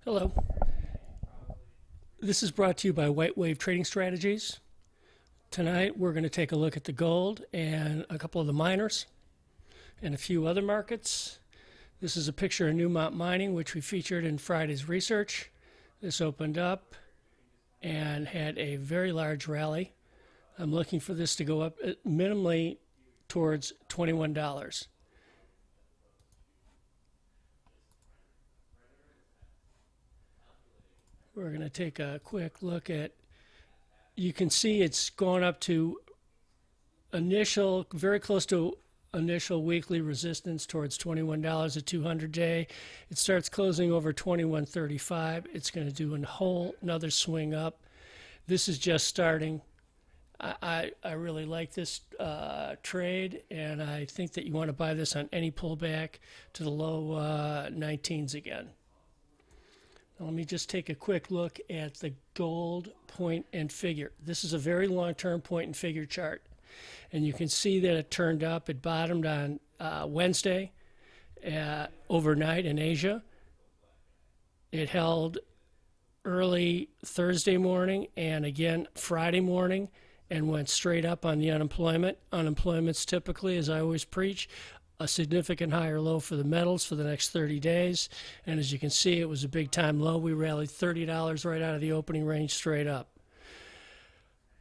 Hello. This is brought to you by White Wave Trading Strategies. Tonight we're going to take a look at the gold and a couple of the miners and a few other markets. This is a picture of Newmont Mining, which we featured in Friday's research. This opened up and had a very large rally. I'm looking for this to go up minimally towards $21. We're going to take a quick look at, you can see it's gone up to very close to initial weekly resistance towards $21 a 200 day. It starts closing over 21.35. It's going to do another swing up. This is just starting. I really like this trade, and I think that you want to buy this on any pullback to the low 19s again. Let me just take a quick look at the gold point and figure. This is a very long-term point and figure chart. And you can see that it turned up. It bottomed on Wednesday overnight in Asia. It held early Thursday morning and again Friday morning and went straight up on the unemployment. Unemployment's typically, as I always preach, a significant higher low for the metals for the next 30 days. And as you can see, it was a big time low. We rallied $30 right out of the opening range straight up.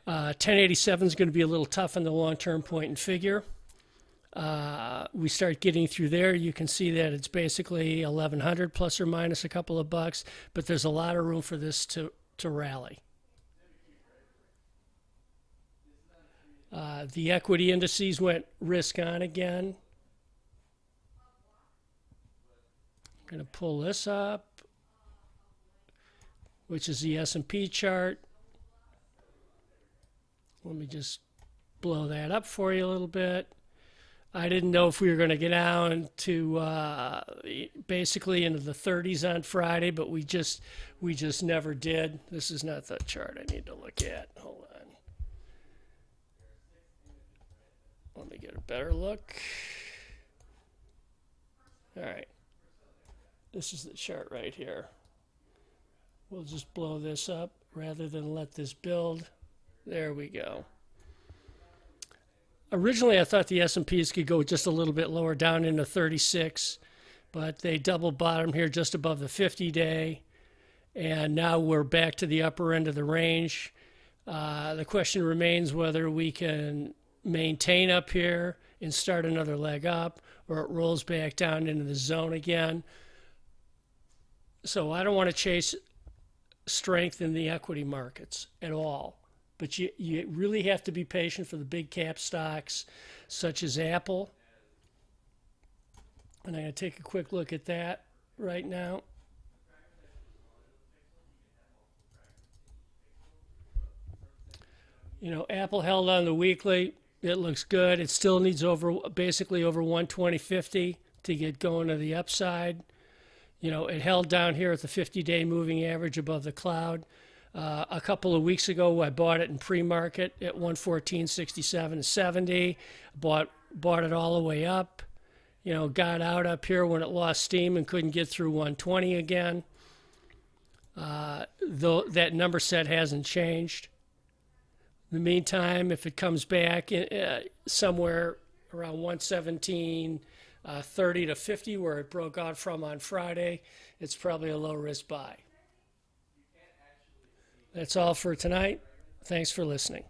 1087 is going to be a little tough on the long-term point and figure. We start getting through there. You can see that it's basically 1100 plus or minus a couple of bucks, but there's a lot of room for this to rally. The equity indices went risk on again. I'm going to pull this up, which is the S&P chart. Let me just blow that up for you a little bit. I didn't know if we were going to get down to basically into the 30s on Friday, but we just never did. This is not the chart I need to look at. Hold on. Let me get a better look. All right. This is the chart right here. We'll just blow this up rather than let this build. There we go. Originally, I thought the S&Ps could go just a little bit lower down into 36, but they double bottom here just above the 50-day, and now we're back to the upper end of the range. The question remains whether we can maintain up here and start another leg up, or it rolls back down into the zone again. So I don't want to chase strength in the equity markets at all. But you really have to be patient for the big cap stocks such as Apple. And I'm going to take a quick look at that right now. You know, Apple held on the weekly. It looks good. It still needs basically over 120.50 to get going to the upside. You know, it held down here at the 50-day moving average above the cloud. A couple of weeks ago, I bought it in pre-market at 114.67.70. Bought it all the way up. You know, got out up here when it lost steam and couldn't get through 120 again. Though that number set hasn't changed. In the meantime, if it comes back somewhere around 117. 30 to 50, where it broke out from on Friday, it's probably a low-risk buy. That's all for tonight. Thanks for listening.